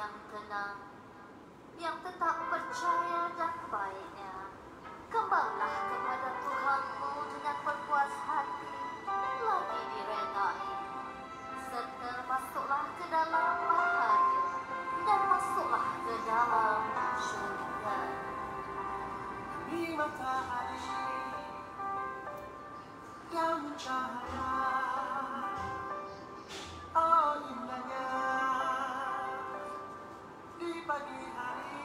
yang tenang, yang tetap percaya dan baiknya. Kembalilah kepada Tuhanmu dengan berpuas hati, lagi diredai, serta masuklah ke dalam bahagia dan masuklah ke dalam syurga. Di matahari yang mencahaya, oh indahnya di pagi hari,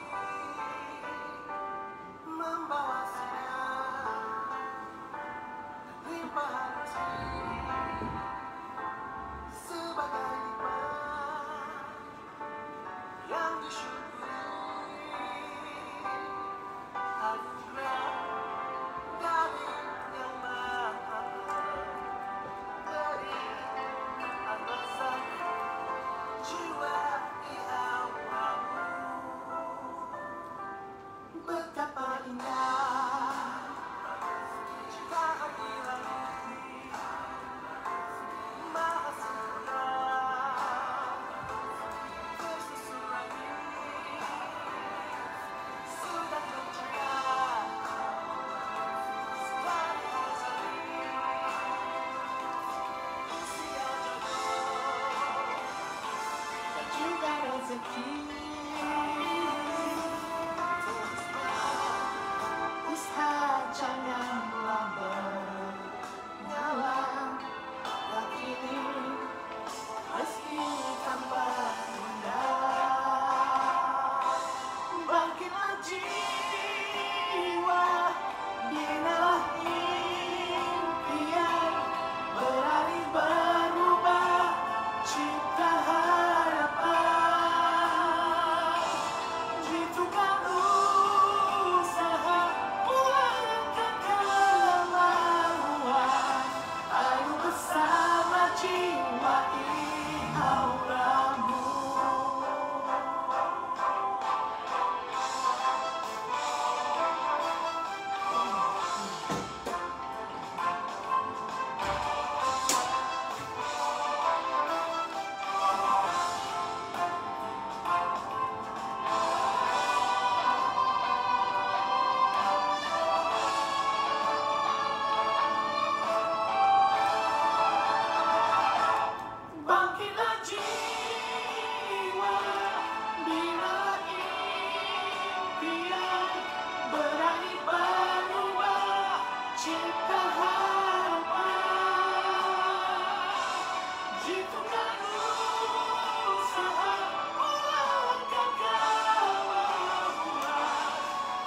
membawa sinar limpahan rezeki sebagai nikmat yang disyukuri. Anugerah dari Yang Maha Pemberi anugerah jiwa di awamu. Betapa indah ciptaan ilahi, maha sempurna tersusun sudah tercipta dari azali usia jodoh dan juga rezeki. Usaha jangan melambat, nyala yakini meski tanpa indah. Bangkitlah jiwa, binalah impian, berani berubah, cipta harapan. Jitukan usaha, ulangkan kemauan, ayo bersama jiwai auramu. Bangkitlah jiwa, binalah impian, berani berubah, cipta harapan. Jitukan usaha, ulangkan kemauan,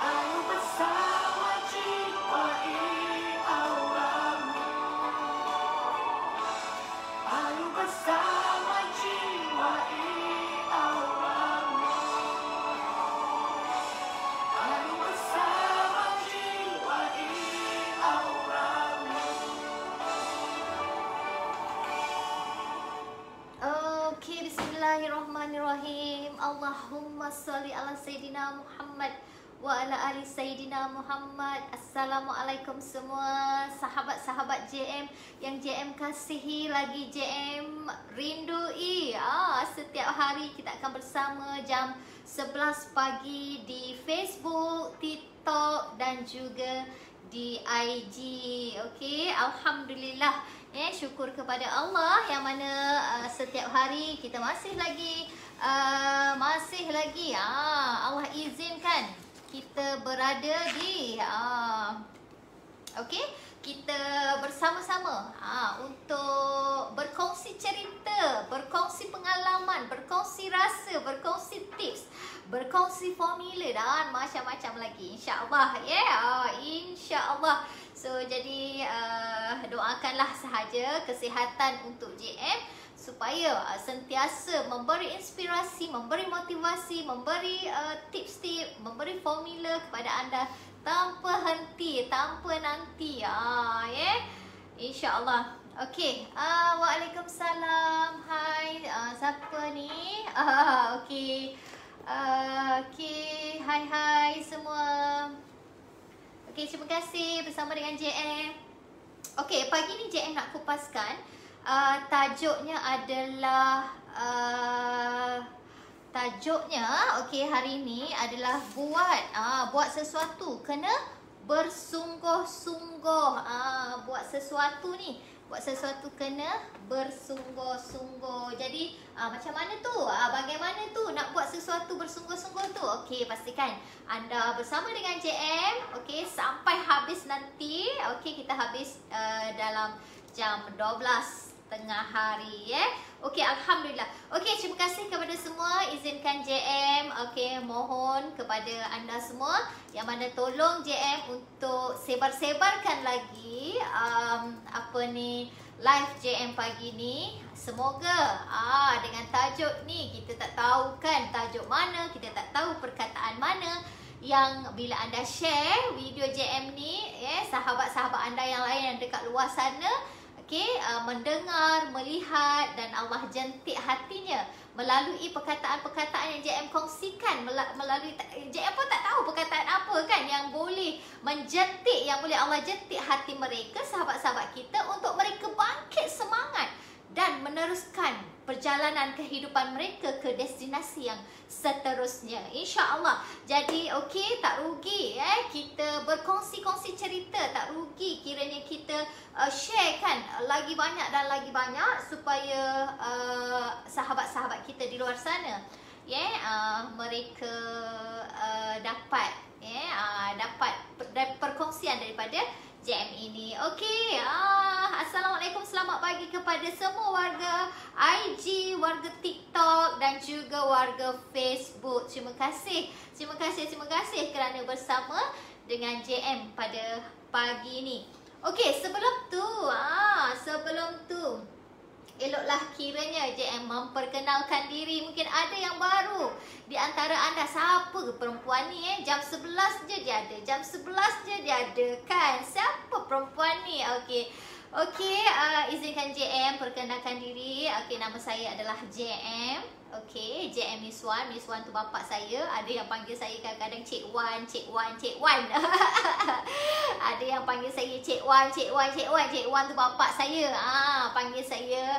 ayo bersama jiwai auramu. Ayo bersama jiwai auramu. Ayo bersama jiwai auramu. Okey, bismillahirrahmanirrahim. Allahumma salli ala Sayyidina Muhammad wa ala ali Sayyidina Muhammad. Assalamualaikum semua sahabat-sahabat JM yang JM kasihi, lagi JM rindui. Setiap hari kita akan bersama jam 11 pagi di Facebook, TikTok dan juga di IG. Okey, alhamdulillah. Syukur kepada Allah yang mana setiap hari kita masih lagi Allah izinkan kita berada di okey, kita bersama-sama untuk berkongsi cerita, berkongsi pengalaman, berkongsi rasa, berkongsi tips, berkongsi formula dan macam-macam lagi, insya-Allah. Insya-Allah. So jadi doakanlah sahaja kesihatan untuk JM supaya sentiasa memberi inspirasi, memberi motivasi, memberi tips-tips, memberi formula kepada anda tanpa henti, tanpa nanti. InsyaAllah. Okey. Waalaikumsalam. Hai. Siapa ni? Okey. Okey. Hai semua. Okey, terima kasih bersama dengan JM. Okey, pagi ni JM nak kupaskan. Tajuknya adalah Tajuknya okey hari ni adalah buat sesuatu kena bersungguh-sungguh. Buat sesuatu ni, buat sesuatu kena bersungguh-sungguh. Jadi macam mana tu? Bagaimana tu nak buat sesuatu bersungguh-sungguh tu? Okey, pastikan anda bersama dengan JM okey sampai habis nanti. Okey, kita habis dalam jam 12 tengah hari Okey, alhamdulillah. Okey, terima kasih kepada semua. Izinkan JM mohon kepada anda semua yang mana tolong JM untuk sebar-sebarkan lagi live JM pagi ni. Semoga dengan tajuk ni, kita tak tahu kan tajuk mana, kita tak tahu perkataan mana yang bila anda share video JM ni sahabat-sahabat anda yang lain yang dekat luar sana mendengar, melihat dan Allah jentik hatinya melalui perkataan-perkataan yang JM kongsikan. Melalui JM pun tak tahu perkataan apa kan yang boleh menjentik, yang boleh Allah jentik hati mereka, sahabat-sahabat kita, untuk mereka bangkit semangat dan meneruskan perjalanan kehidupan mereka ke destinasi yang seterusnya, insya-Allah. Jadi okey, tak rugi kita berkongsi-kongsi cerita, tak rugi kiranya kita sharekan lagi banyak dan lagi banyak supaya sahabat-sahabat kita di luar sana mereka dapat dapat perkongsian daripada JM ini. Okey, Assalamualaikum, selamat pagi kepada semua warga IG, warga TikTok dan juga warga Facebook. Terima kasih kerana bersama dengan JM pada pagi ini. Okey, sebelum tu eloklah kiranya JM memperkenalkan diri. Mungkin ada yang baru di antara anda. Siapa ke perempuan ni Jam 11 je dia ada. Jam 11 je dia ada kan. Siapa perempuan ni? Okey, izinkan JM perkenalkan diri. Okey, nama saya adalah JM. Okey, JM Miss Wan. Miss Wan tu bapak saya. Ada yang panggil saya kadang-kadang Cik Wan. Ada yang panggil saya Cik Wan. Cik Wan tu bapak saya. Panggil saya,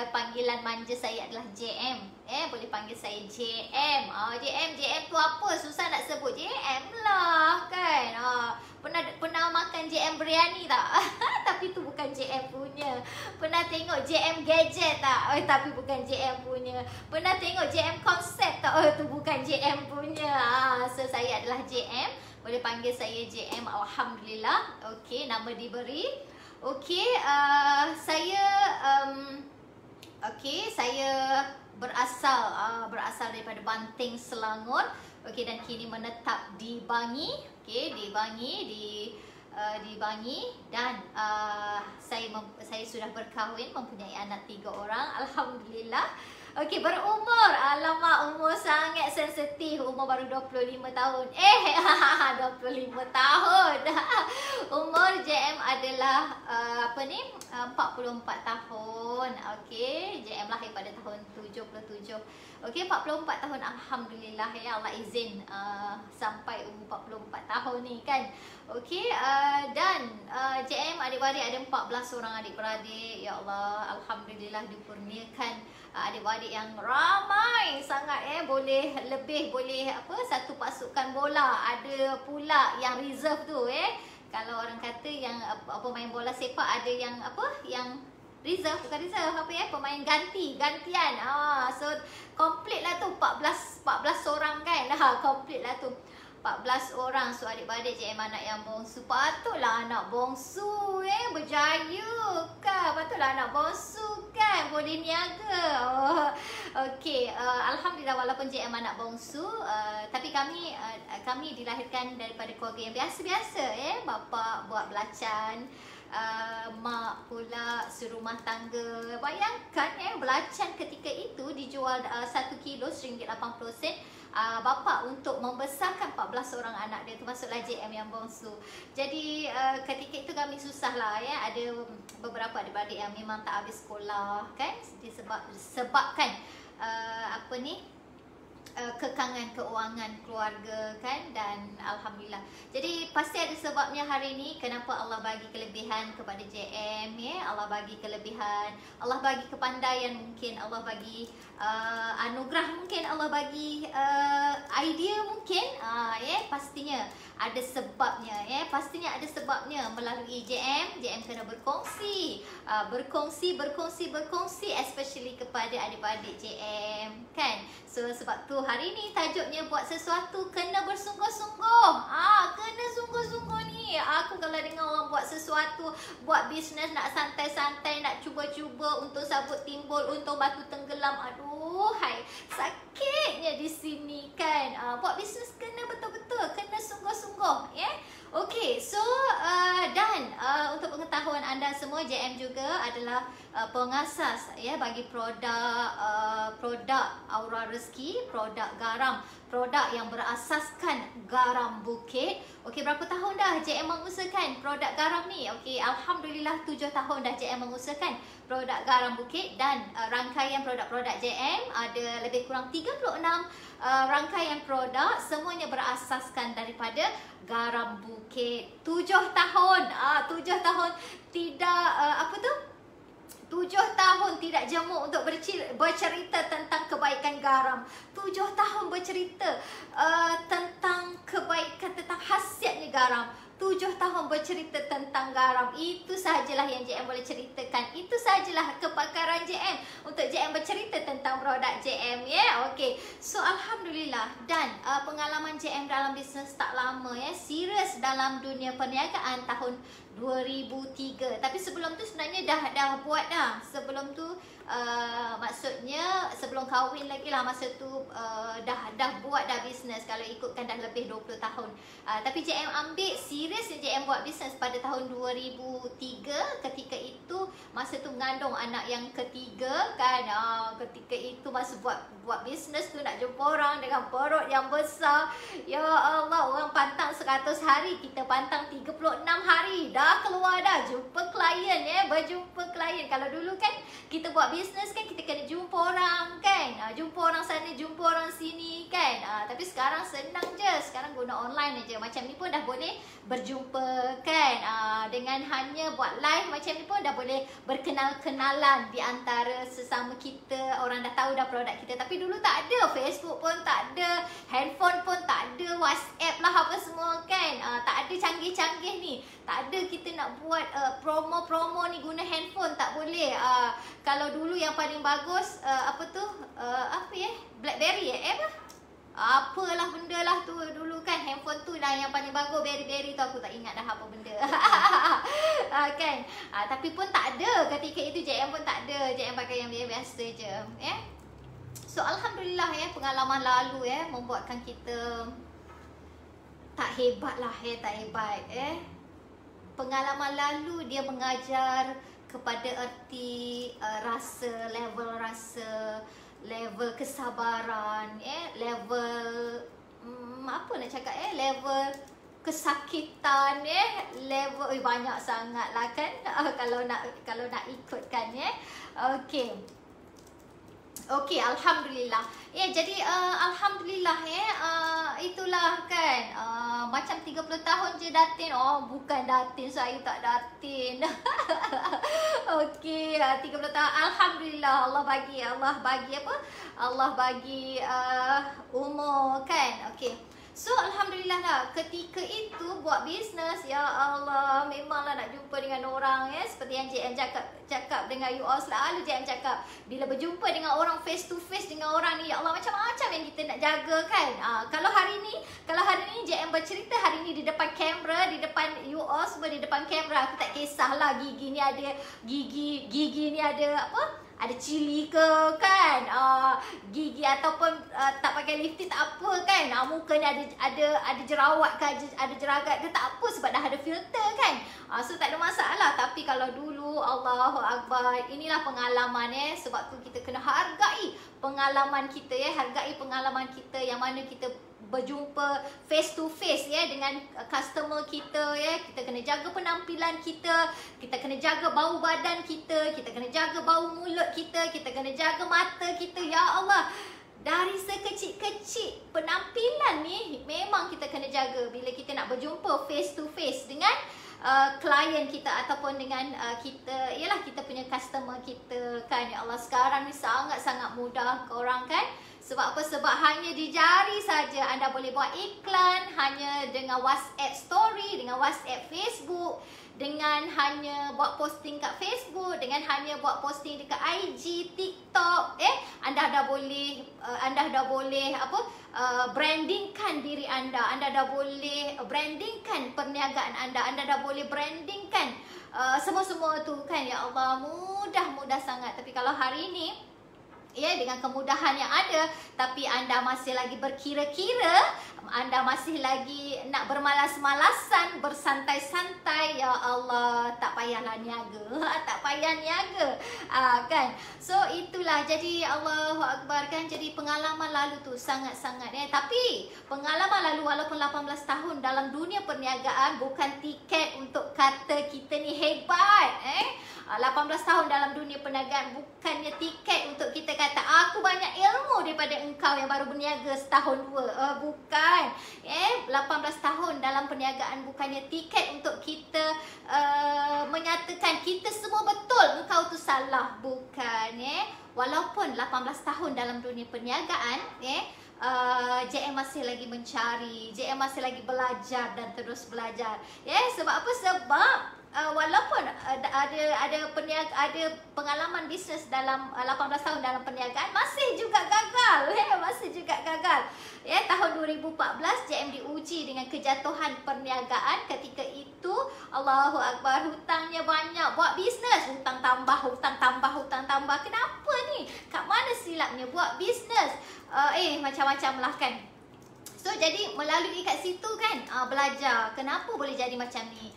panggilan manja saya adalah JM. Boleh panggil saya JM. JM tu apa? Susah nak sebut. JM lah kan. Pernah makan JM biryani tak? Tapi tu bukan JM punya. Pernah tengok JM gadget tak? Tapi bukan JM punya. Pernah tengok JM konsep tak? Tu bukan JM punya. So saya adalah JM. Boleh panggil saya JM, alhamdulillah. Okey, nama diberi. Okey, saya berasal daripada Banting, Selangor. Okey, dan kini menetap di Bangi. Okey, di Bangi dan saya sudah berkahwin, mempunyai anak 3 orang, alhamdulillah. Okey, berumur, alamak, umur sangat sensitif. Umur baru 25 tahun. 25 tahun. Umur JM adalah 44 tahun. Okey, JM lahir pada tahun 77. Okey, 44 tahun, alhamdulillah ya Allah izin sampai umur 44 tahun ni kan. Okey, dan JM adik-beradik ada 14 orang adik-beradik. Ya Allah, alhamdulillah dikurniakan adik-beradik yang ramai sangat boleh satu pasukan bola. Ada pula yang reserve tu kalau orang kata yang pemain bola sepak ada yang yang reserve, bukan reserve pemain gantian. So komplit lah tu 14 orang kan. Komplit lah tu 14 orang. So adik-beradik JM anak yang bongsu. Patutlah anak bongsu berjaya kan. Patutlah anak bongsu kan boleh niaga. Okey, alhamdulillah walaupun JM anak bongsu, tapi kami dilahirkan daripada keluarga yang biasa-biasa bapa buat belacan, mak pula serumah tangga. Bayangkan belacan ketika itu dijual 1 kilo RM1.80. Bapa untuk membesarkan 14 orang anak dia, termasuklah JM yang bongsu. Jadi ketika itu kami susah lah ada beberapa adik-adik yang memang tak habis sekolah kan, disebabkan kekangan keuangan keluarga kan, dan alhamdulillah. Jadi pasti ada sebabnya hari ini kenapa Allah bagi kelebihan kepada JM ya. Allah bagi kelebihan, Allah bagi kepandaian, mungkin Allah bagi anugerah, mungkin Allah bagi idea mungkin ya, pastinya ada sebabnya ya, pastinya ada sebabnya. Melalui JM kena berkongsi, berkongsi especially kepada adik-adik JM kan. So sebab tu hari ni tajuknya buat sesuatu kena bersungguh-sungguh. Kena sungguh-sungguh ni. Aku kalau dengar orang buat sesuatu, buat bisnes nak santai-santai, nak cuba-cuba, untung sabut timbul, untung batu tenggelam. Aduh, hai, sakitnya di sini kan. Buat bisnes kena betul-betul, kena sungguh-sungguh ya. Okey, so dan untuk pengetahuan anda semua, JM juga adalah pengasas ya bagi produk Aura Rezeki, produk garam, produk yang berasaskan garam bukit. Okey, berapa tahun dah JM mengusahakan produk garam ni? Okey, alhamdulillah 7 tahun dah JM mengusahakan produk garam bukit, dan rangkaian produk-produk JM ada lebih kurang 36 rangkaian produk, semuanya berasaskan daripada garam bukit. 7 tahun, 7 tahun tidak 7 tahun tidak jemu untuk bercerita tentang kebaikan garam. 7 tahun bercerita tentang kebaikan, tentang khasiatnya garam. 7 tahun bercerita tentang garam. Itu sahajalah yang JM boleh ceritakan. Itu sahajalah kepakaran JM untuk JM bercerita tentang produk JM ya. Okey. So alhamdulillah, dan pengalaman JM dalam bisnes tak lama ya. Serius dalam dunia perniagaan tahun 2003. Tapi sebelum tu sebenarnya dah buat dah. Sebelum tu maksudnya sebelum kahwin lagi lah, masa tu dah buat dah bisnes. Kalau ikutkan dah lebih 20 tahun. Tapi JM ambil serius JM buat bisnes pada tahun 2003. Ketika itu masa tu mengandung anak yang ketiga kan. Ketika itu masa buat bisnes tu nak jumpa orang dengan perut yang besar. Ya Allah, orang pantang 100 hari, kita pantang 36 hari. Dah keluar dah jumpa klien ya, berjumpa klien. Kalau dulu kan kita buat bisnes kan kita kena jumpa orang kan. Jumpa orang sana, jumpa orang sini kan. Tapi sekarang senang je. Sekarang guna online aja. Macam ni pun dah boleh berjumpa kan. Dengan hanya buat live macam ni pun dah boleh berkenal-kenalan di antara sesama kita. Orang dah tahu dah produk kita. Tapi dulu tak ada, Facebook pun tak ada, handphone pun tak ada, WhatsApp lah apa semua kan. Tak ada canggih-canggih ni. Tak ada kita nak buat promo-promo ni guna handphone, tak boleh. Kalau dulu yang paling bagus BlackBerry apalah benda lah tu dulu kan. Handphone tu lah yang paling bagus. Berry tu aku tak ingat dah apa benda. Kan. Tapi pun tak ada ketika itu. JM pun tak ada. JM pakai yang biasa je ya. So alhamdulillah ya, pengalaman lalu ya membuatkan kita tak hebat lah ya, tak hebat pengalaman lalu dia mengajar kepada erti rasa, level kesabaran level apa nak cakap level kesakitan level banyak sangat lah kan. kalau nak ikutkan Okey, alhamdulillah. Jadi alhamdulillah itulah kan. Macam 30 tahun je datin. Oh, bukan datin, saya tak datin. Okey, 30 tahun. Alhamdulillah, Allah bagi apa? Allah bagi umur kan. Okey. So alhamdulillah lah, ketika itu buat bisnes, ya Allah, memanglah nak jumpa dengan orang seperti yang JM cakap dengan you all selalu. JM cakap bila berjumpa dengan orang face to face dengan orang ni, ya Allah, macam-macam yang kita nak jaga kan. Kalau hari ni JM bercerita hari ni di depan kamera, di depan you all semua di depan kamera, aku tak kisahlah gigi ni ada gigi ni ada apa? Ada cili ke kan, gigi ataupun tak pakai lipstick tak apa kan, muka ni ada jerawat ke, ada jeragat ke, tak apa sebab dah ada filter kan. So tak ada masalah. Tapi kalau dulu, Allahu Akbar, inilah pengalaman sebab tu kita kena hargai pengalaman kita hargai pengalaman kita yang mana kita berjumpa face to face dengan customer kita kita kena jaga penampilan kita kena jaga bau badan kita kena jaga bau mulut kita kena jaga mata kita. Ya Allah, dari sekecil-kecil penampilan ni memang kita kena jaga bila kita nak berjumpa face to face dengan klien kita ataupun dengan kita, ialah kita punya customer kita kan. Ya Allah, sekarang ni sangat-sangat mudah korang kan. Sebab apa? Sebab hanya di jari saja anda boleh buat iklan, hanya dengan WhatsApp story, dengan WhatsApp Facebook, dengan hanya buat posting kat Facebook, dengan hanya buat posting dekat IG, TikTok, anda dah boleh brandingkan diri anda dah boleh brandingkan perniagaan anda dah boleh brandingkan semua-semua tu kan. Ya Allah, mudah sangat. Tapi kalau hari ini dengan kemudahan yang ada, tapi anda masih lagi berkira-kira, anda masih lagi nak bermalas-malasan, bersantai-santai, ya Allah, tak payahlah niaga, tak payah niaga, kan. So itulah, jadi Allahu Akbar kan. Jadi pengalaman lalu tu sangat-sangat tapi pengalaman lalu walaupun 18 tahun dalam dunia perniagaan bukan tiket untuk kata kita ni hebat. 18 tahun dalam dunia perniagaan bukannya tiket untuk kita kata aku banyak ilmu daripada engkau yang baru berniaga setahun dua. Bukan. 18 tahun dalam perniagaan bukannya tiket untuk kita menyatakan kita semua betul, engkau tu salah. Bukan. Walaupun 18 tahun dalam dunia perniagaan, JM masih lagi mencari, JM masih lagi belajar dan terus belajar. Sebab apa? Sebab walaupun ada pengalaman bisnes dalam 18 tahun dalam perniagaan, masih juga gagal. Masih juga gagal. Tahun 2014 JM diuji dengan kejatuhan perniagaan. Ketika itu Allahu Akbar, hutangnya banyak, buat bisnes hutang tambah. Kenapa ni? Kat mana silapnya buat bisnes? Macam-macam lah kan. So jadi melalui kat situ kan belajar kenapa boleh jadi macam ni.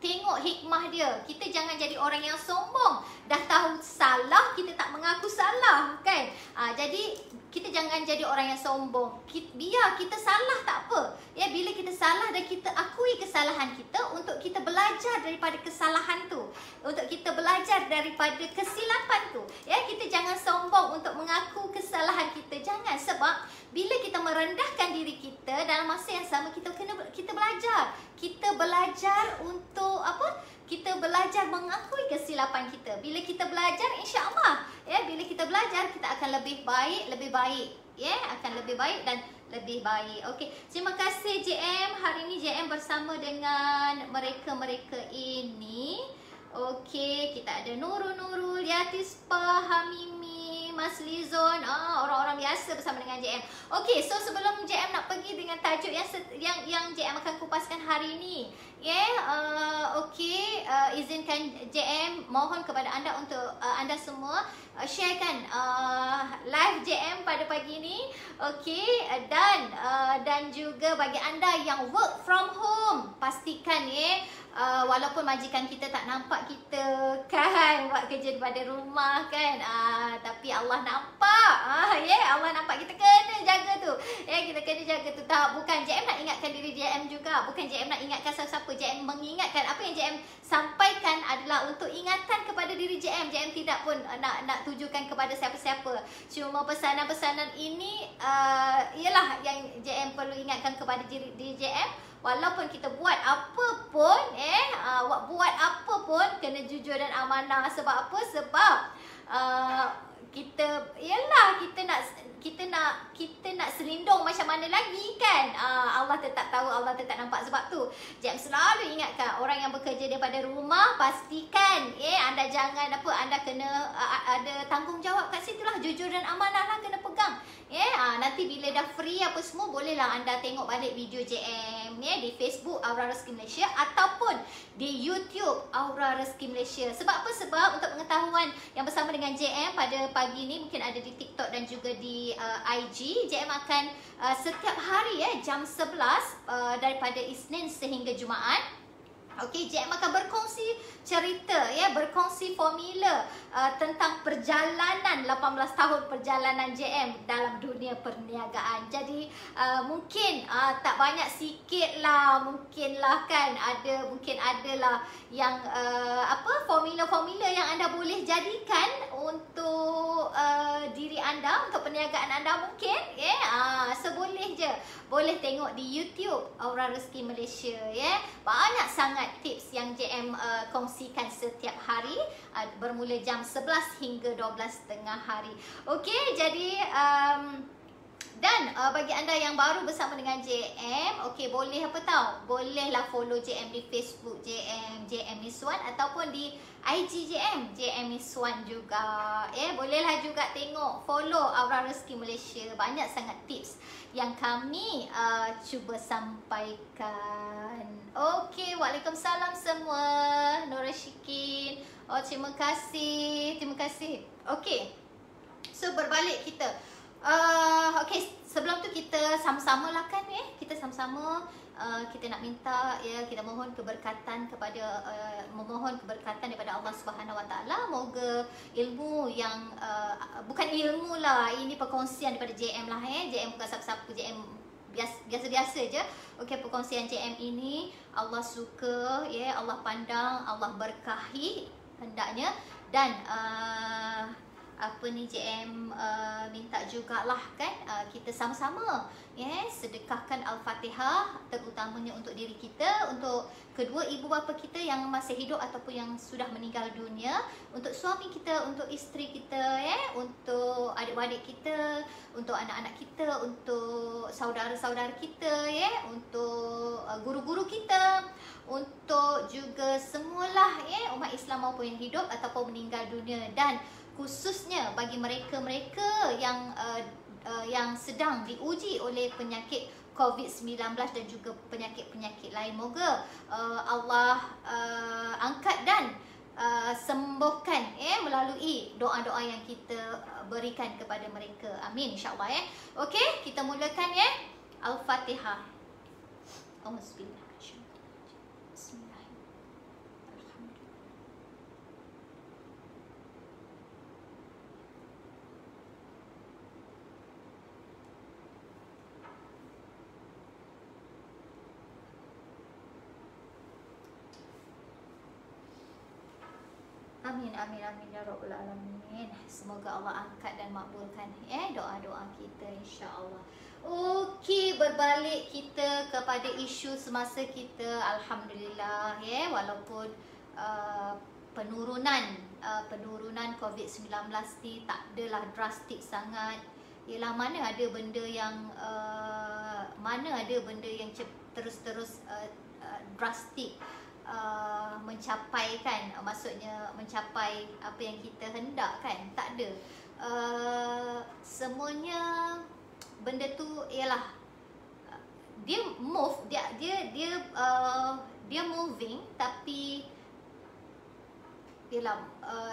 Tengok hikmah dia. Kita jangan jadi orang yang sombong. Dah tahu salah, kita tak mengaku salah kan. Jadi kita jangan jadi orang yang sombong. Biar kita salah tak apa. Bila kita salah dan kita akui kesalahan kita, untuk kita belajar daripada kesalahan tu, untuk kita belajar daripada kesilapan tu. Kita jangan sombong untuk mengaku kesalahan kita. Jangan. Sebab bila kita merendahkan diri kita, dalam masa yang sama kita belajar. Kita belajar untuk apa? Kita belajar mengakui kesilapan kita. Bila kita belajar, insya-Allah, bila kita belajar, kita akan lebih baik, akan lebih baik dan lebih baik. Okey, terima kasih JM. Hari ini JM bersama dengan mereka-mereka ini. Okey, kita ada Nurul, Yatispa, Hamimi, Mas Lizon, orang-orang biasa bersama dengan JM. Okey, so sebelum JM nak pergi dengan tajuk yang JM akan kupaskan hari ini, okey, izinkan JM mohon kepada anda untuk anda semua sharekan live JM pada pagi ini. Okey, dan juga bagi anda yang work from home, pastikan walaupun majikan kita tak nampak kita kan buat kerja daripada rumah kan, tapi Allah nampak. Allah nampak. Kita kena jaga tu. Kita kena jaga tu. Tak, bukan JM nak ingatkan diri JM juga. Bukan JM nak ingatkan siapa-siapa. JM mengingatkan apa yang JM sampaikan adalah untuk ingatan kepada diri JM. JM tidak pun nak tujukan kepada siapa-siapa. Cuma pesanan-pesanan ini ialah yang JM perlu ingatkan kepada diri JM. Walaupun kita buat apa pun, buat apa pun kena jujur dan amanah. Sebab apa? Sebab kita nak selindung macam mana lagi kan. Allah tetap tahu, Allah tetap nampak. Sebab tu JM selalu ingatkan orang yang bekerja daripada rumah, pastikan anda jangan anda kena ada tanggungjawab kat situ lah. Jujur dan amanah lah kena pegang. Nanti bila dah free apa semua, bolehlah anda tengok balik video JM di Facebook Aura Rezeki Malaysia ataupun di YouTube Aura Rezeki Malaysia. Sebab apa? Sebab untuk pengetahuan yang bersama dengan JM pada pagi ni, mungkin ada di TikTok dan juga di IG, JM akan setiap hari jam 11 daripada Isnin sehingga Jumaat. Okey, JM akan berkongsi cerita, berkongsi formula tentang perjalanan 18 tahun perjalanan JM dalam dunia perniagaan. Jadi mungkin tak banyak, sikit lah, mungkin lah kan, mungkin adalah yang formula-formula yang anda boleh jadikan untuk diri anda anda, untuk perniagaan anda mungkin, so boleh je. Boleh tengok di YouTube Aura Rezeki Malaysia, Banyak sangat tips yang JM kongsikan setiap hari, bermula jam 11 hingga 12 tengah hari. Okey, jadi dan bagi anda yang baru bersama dengan JM, okey, boleh apa tahu? Bolehlah follow JM di Facebook JM Miswan, ataupun di IG JM Miswan juga. Bolehlah juga tengok, follow Aura Rezeki Malaysia. Banyak sangat tips yang kami cuba sampaikan. Okey, waalaikumsalam semua. Nora Syikin. Terima kasih. Okey. So berbalik kita. Okay, sebelum tu kita sama-sama lah kan, kita sama-sama kita nak minta, kita mohon keberkatan kepada memohon keberkatan daripada Allah Subhanahu Wa Taala. Moga ilmu yang bukan ilmu lah, ini perkongsian daripada JM lah, JM bukan siapa-siapa, JM biasa-biasa je. Okey, perkongsian JM ini Allah suka, Allah pandang, Allah berkahi hendaknya, dan JM minta jugalah kan, kita sama-sama sedekahkan Al-Fatihah, terutamanya untuk diri kita, untuk kedua ibu bapa kita yang masih hidup ataupun yang sudah meninggal dunia, untuk suami kita, untuk isteri kita, untuk adik-adik kita, untuk anak-anak kita, untuk saudara-saudara kita, untuk guru-guru kita, untuk juga semualah umat Islam maupun yang hidup ataupun meninggal dunia, dan khususnya bagi mereka-mereka yang sedang diuji oleh penyakit COVID-19 dan juga penyakit-penyakit lain. Moga Allah angkat dan sembuhkan melalui doa-doa yang kita berikan kepada mereka. Amin, insya-Allah. Okey, kita mulakan Al-Fatihah. Auzubillah. Amin, amin, amin ya rabbal alamin. Semoga Allah angkat dan makbulkan doa-doa kita, insya-Allah. Okey, berbalik kita kepada isu semasa kita. Alhamdulillah, walaupun penurunan COVID-19 ni tak adalah drastik sangat. Ialah mana ada benda yang terus-terus drastik mencapai kan, maksudnya mencapai apa yang kita hendak kan, tak ada. Semuanya benda tu ialah dia moving, tapi ialah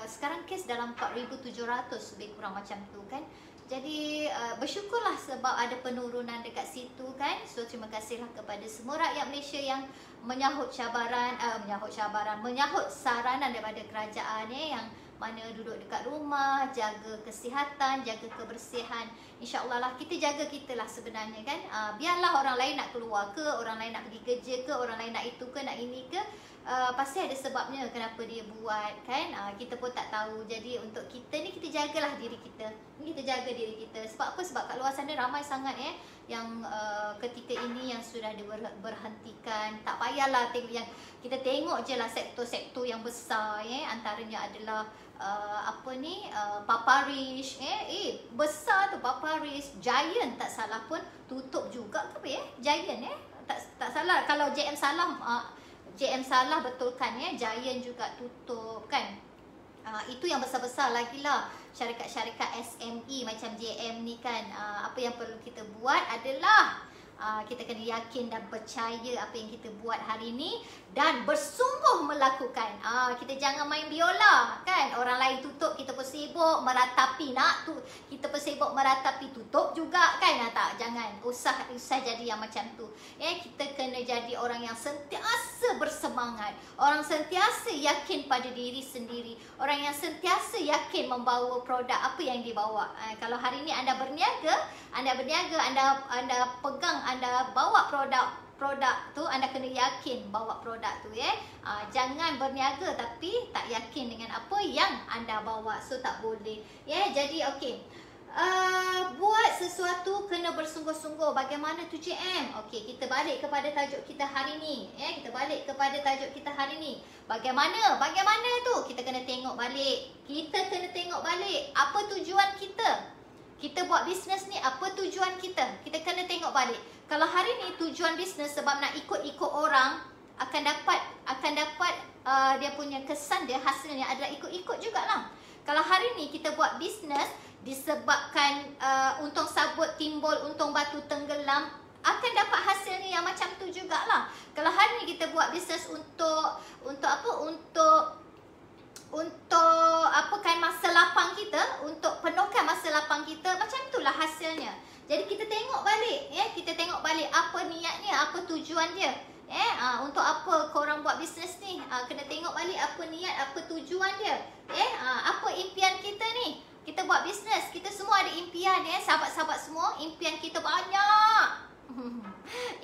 sekarang kes dalam 4,700 lebih kurang macam tu kan. Jadi bersyukurlah sebab ada penurunan dekat situ kan. So terima kasihlah kepada semua rakyat Malaysia yang menyahut saranan daripada kerajaan, yang mana duduk dekat rumah, jaga kesihatan, jaga kebersihan. InsyaAllah lah, kita jaga kita lah sebenarnya kan. Biarlah orang lain nak keluar ke, orang lain nak pergi kerja ke, orang lain nak itu ke, nak ini ke, pasti ada sebabnya kenapa dia buat kan. Kita pun tak tahu. Jadi untuk kita ni, kita jagalah diri kita. Kita jaga diri kita. Sebab apa? Sebab kat luar sana ramai sangat yang ketika ini yang sudah diberhentikan. Tak payahlah tengok yang kita tengok je lah sektor-sektor yang besar, antaranya adalah Paparish, besar tu Paparish. Giant tak salah pun tutup juga ke Giant tak salah. Kalau JM salah betulkan Giant juga tutup kan. Itu yang besar-besar lagi lah. Syarikat-syarikat SME macam JM ni kan, apa yang perlu kita buat adalah kita kena yakin dan percaya apa yang kita buat hari ni, dan bersungguh melakukan. Kita jangan main biola kan. Orang lain tutup, kita pun sibuk meratapi kita pun sibuk meratapi tutup juga kan. Jangan usah jadi yang macam tu. Kita kena jadi orang yang sentiasa bersemangat, orang sentiasa yakin pada diri sendiri, orang yang sentiasa yakin membawa produk apa yang dibawa. Kalau hari ni anda berniaga, anda pegang, anda bawa produk tu, anda kena yakin bawa produk tu jangan berniaga tapi tak yakin dengan apa yang anda bawa. So tak boleh. Jadi okey. Buat sesuatu kena bersungguh-sungguh. Bagaimana tu CM? Okey, kita balik kepada tajuk kita hari ni. Kita balik kepada tajuk kita hari ni. Bagaimana? Bagaimana tu? Kita kena tengok balik. Kita kena tengok balik. Apa tujuan kita? Kita buat bisnes ni, apa tujuan kita? Kita kena tengok balik. Kalau hari ni tujuan bisnes sebab nak ikut-ikut orang, akan dapat dia punya kesan dia, hasilnya adalah ikut-ikut jugalah. Kalau hari ni kita buat bisnes disebabkan untung sabut timbul, untung batu tenggelam, akan dapat hasilnya yang macam tu jugalah. Kalau hari ni kita buat bisnes untuk apa? Untuk apakan masa lapang kita, untuk penuhkan masa lapang kita, macam itulah hasilnya. Jadi kita tengok balik, kita tengok balik apa niatnya, apa tujuan dia. Untuk apa korang buat bisnes ni? Kena tengok balik apa niat, apa tujuan dia. Apa impian kita ni? Kita buat bisnes, kita semua ada impian, sahabat-sahabat semua, impian kita banyak.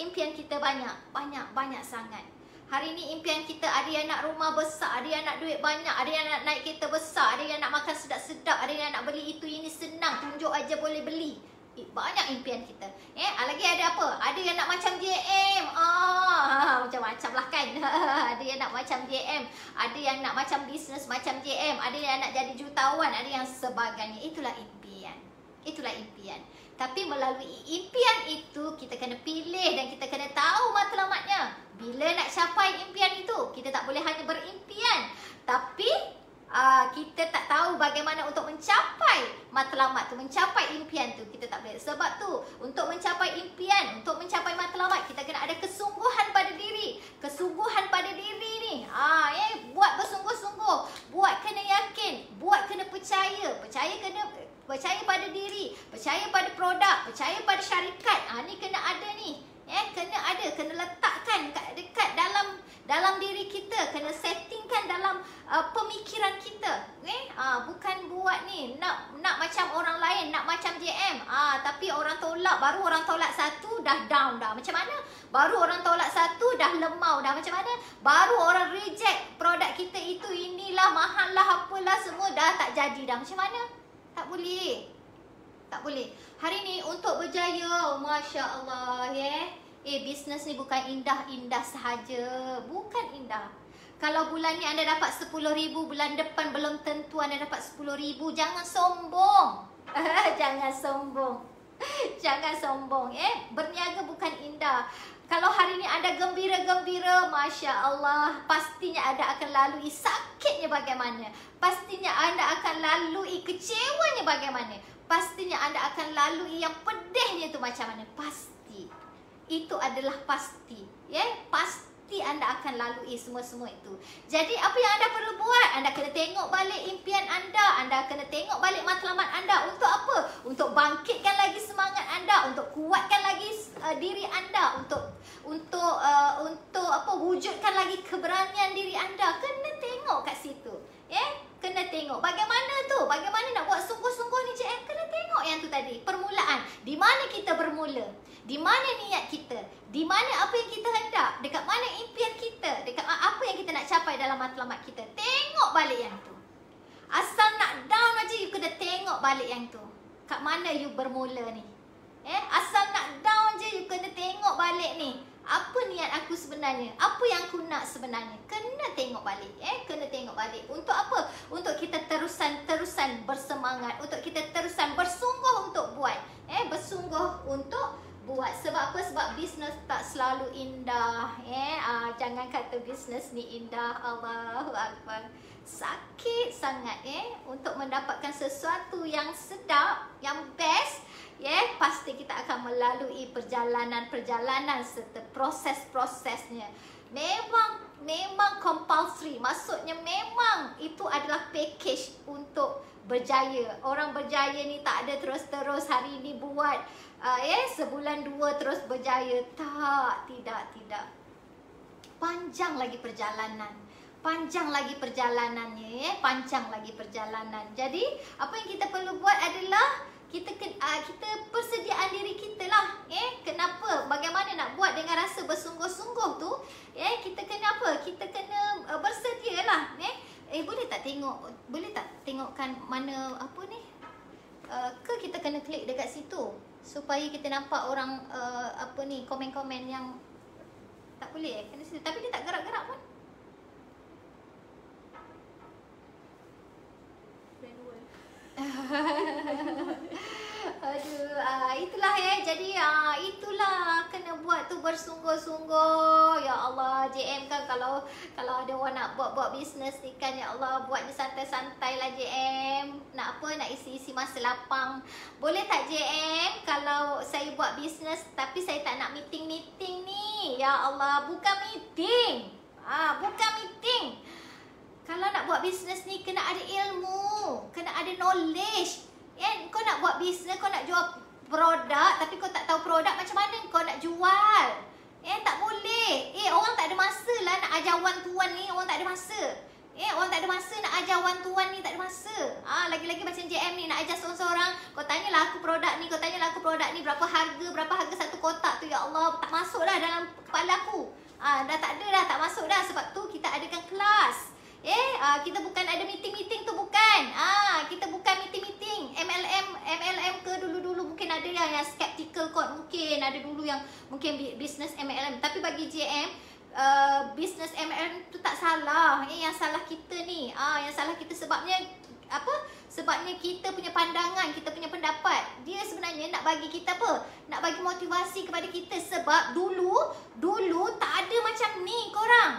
Impian kita banyak sangat. Hari ni impian kita, ada yang nak rumah besar, ada yang nak duit banyak, ada yang nak naik kereta besar, ada yang nak makan sedap-sedap, ada yang nak beli itu ini senang, tunjuk aja boleh beli. Banyak impian kita. Lagi ada apa? Ada yang nak macam JM. Macam-macam lah kan. Ada yang nak macam JM, ada yang nak macam bisnes macam JM, ada yang nak jadi jutawan, ada yang sebagainya. Itulah impian. Itulah impian. Tapi melalui impian itu, kita kena pilih dan kita kena tahu matlamatnya. Bila nak capai impian itu, kita tak boleh hanya berimpian, tapi kita tak tahu bagaimana untuk mencapai matlamat tu, mencapai impian tu. Kita tak boleh. Sebab tu, untuk mencapai impian, untuk mencapai matlamat, kita kena ada kesungguhan pada diri. Kesungguhan pada diri ni, buat bersungguh-sungguh, buat kena yakin, buat kena percaya. Percaya pada diri, percaya pada produk, percaya pada syarikat. Ni kena ada ni. Kena ada, kena letakkan dekat dalam diri kita, kena settingkan dalam pemikiran kita. Bukan buat ni nak macam orang lain, nak macam JM. Tapi orang tolak, baru orang tolak satu dah down dah. Macam mana? Baru orang tolak satu dah lemau dah. Macam mana? Baru orang reject produk kita itu, inilah mahal lah, apalah semua dah tak jadi dah. Macam mana? Tak boleh. Tak boleh. Hari ni untuk berjaya, Masya Allah, bisnes ni bukan indah-indah sahaja. Bukan indah. Kalau bulan ni anda dapat 10,000, bulan depan belum tentu anda dapat 10,000. Jangan sombong. Jangan sombong. Jangan sombong. Berniaga bukan indah. Kalau hari ni anda gembira-gembira, Masya Allah, pastinya anda akan lalui sakitnya bagaimana. Pastinya anda akan lalui kecewanya bagaimana. Pastinya anda akan lalui yang pedihnya tu macam mana. Pasti. Itu adalah pasti. Pasti anda akan lalui semua-semua itu. Jadi apa yang anda perlu buat? Anda kena tengok balik impian anda. Anda kena tengok balik matlamat anda. Untuk apa? Untuk bangkitkan lagi semangat anda, untuk kuatkan lagi diri anda, untuk apa, wujudkan lagi keberanian diri anda. Kena tengok kat situ. Kena tengok bagaimana tu, bagaimana nak buat sungguh-sungguh ni CM. Kena tengok yang tu tadi, permulaan. Di mana kita bermula? Di mana niat kita? Di mana apa yang kita hendak? Dekat mana impian kita? Dekat apa yang kita nak capai dalam matlamat kita? Tengok balik yang tu. Asal nak down aja, you kena tengok balik yang tu. Kat mana you bermula ni? Asal nak down je, you kena tengok balik ni. Apa niat aku sebenarnya? Apa yang aku nak sebenarnya? Kena tengok balik. Kena tengok balik. Untuk apa? Untuk kita terusan bersemangat. Untuk kita terusan bersungguh untuk buat. Bersungguh untuk buat. Sebab apa? Sebab bisnes tak selalu indah. Jangan kata bisnes ni indah. Allahu Akbar. Sakit sangat untuk mendapatkan sesuatu yang sedap, yang best. Pasti kita akan melalui perjalanan serta proses-prosesnya. Memang compulsory. Maksudnya memang itu adalah package untuk berjaya. Orang berjaya ni tak ada terus-terus hari ni buat sebulan dua terus berjaya. Tidak. Panjang lagi perjalanan. Panjang lagi perjalanannya. Panjang lagi perjalanan. Jadi apa yang kita perlu buat adalah kita persediaan diri kita lah. Kenapa? Bagaimana nak buat dengan rasa bersungguh-sungguh tu? Kita kena apa? Kita kena bersedia lah. Boleh tak tengokkan mana apa ni? Ke kita kena klik dekat situ supaya kita nampak orang apa ni, komen-komen yang tak boleh kena situ. Tapi dia tak gerak-gerak pun. Aduh, itulah ya. Jadi itulah kena buat tu bersungguh-sungguh. Ya Allah, JM kan kalau ada orang nak buat bisnes ni kan, ya Allah, buatnya santai-santai lah JM. Nak apa? Nak isi-isi masa lapang. Boleh tak JM kalau saya buat bisnes tapi saya tak nak meeting-meeting ni? Ya Allah, bukan meeting. Bukan meeting. Kalau nak buat bisnes ni kena ada ilmu, kena ada knowledge. Kau nak buat bisnes, kau nak jual produk tapi kau tak tahu produk, macam mana kau nak jual? Tak boleh. Orang tak ada masa lah nak ajar wan-tuan ni, orang tak ada masa. Orang tak ada masa nak ajar wan-tuan ni, tak ada masa. Lagi-lagi macam JM ni nak ajar seorang-seorang, kau tanyalah aku produk ni, kau tanyalah aku produk ni, berapa harga satu kotak tu, ya Allah, tak masuk dah dalam kepala aku. Dah tak ada dah, tak masuk dah. Sebab tu kita adakan kelas. Kita bukan ada meeting-meeting tu, bukan. Kita bukan meeting-meeting. MLM ke dulu-dulu mungkin ada yang skeptical kot. Mungkin ada dulu yang mungkin business MLM. Tapi bagi JM, business MLM tu tak salah. Yang salah kita ni. Yang salah kita sebabnya apa? Sebabnya kita punya pandangan, kita punya pendapat. Dia sebenarnya nak bagi kita apa? Nak bagi motivasi kepada kita. Sebab dulu tak ada macam ni korang.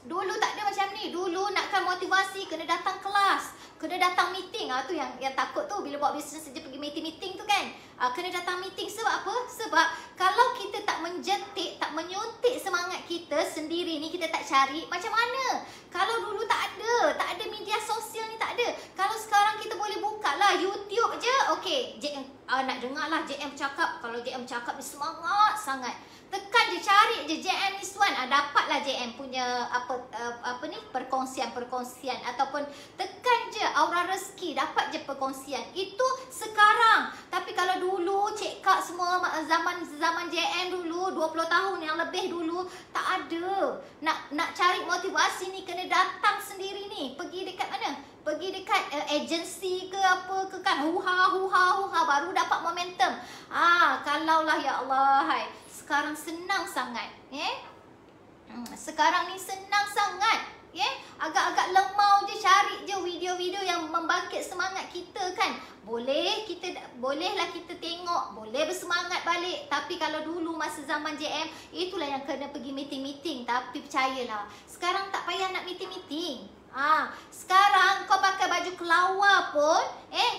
Dulu tak ada macam ni. Dulu nakkan motivasi kena datang kelas, kena datang meeting. Tu yang takut tu bila buat bisnes saja pergi meeting tu kan. Kena datang meeting. Sebab apa? Sebab kalau kita tak menjetik, tak menyuntik semangat kita sendiri ni, kita tak cari, macam mana? Kalau dulu tak ada media sosial ni, tak ada. Kalau sekarang kita boleh buka lah YouTube je. Okey, JM nak dengar lah JM cakap. Kalau JM cakap ni semangat sangat, tekan je, cari je JM Iswan. Dapatlah JM punya apa ni, perkongsian ataupun tekan je Aura Rezeki, dapat je perkongsian. Itu sekarang. Tapi kalau dulu Cik Kak semua zaman JM dulu 20 tahun yang lebih dulu, tak ada. Nak cari motivasi ni kena datang sendiri ni. Pergi dekat mana? Pergi dekat agensi ke apa ke kan. Huha baru dapat momentum. Kalaulah ya Allah, hai. Sekarang senang sangat. Sekarang ni senang sangat. Agak-agak lemau je, cari je video-video yang membangkit semangat kita kan. Bolehlah kita tengok, boleh bersemangat balik. Tapi kalau dulu masa zaman JM, itulah yang kena pergi meeting-meeting. Tapi percayalah, sekarang tak payah nak meeting-meeting. Sekarang kau pakai baju kelawar pun,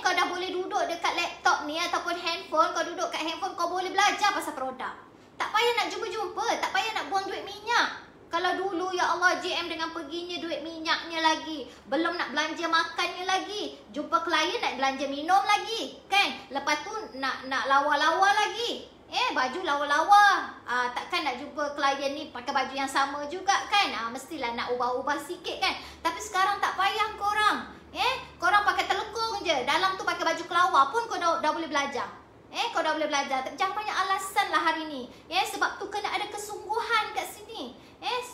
kau dah boleh duduk dekat laptop ni ataupun handphone. Kau duduk kat handphone, kau boleh belajar pasal produk. Tak payah nak jumpa-jumpa, tak payah nak buang duit minyak. Kalau dulu, ya Allah, JM dengan perginya duit minyaknya lagi, belum nak belanja makannya lagi, jumpa klien nak belanja minum lagi, kan? Lepas tu nak lawa-lawa lagi. Baju lawa-lawa. Takkan nak jumpa klien ni pakai baju yang sama juga kan? Mestilah nak ubah-ubah sikit kan? Tapi sekarang tak payah korang. Korang pakai telekung je, dalam tu pakai baju kelawar pun kau dah boleh belajar. Kau dah boleh belajar. Jangan banyak alasan lah hari ni. Sebab tu kena ada kesungguhan kat sini.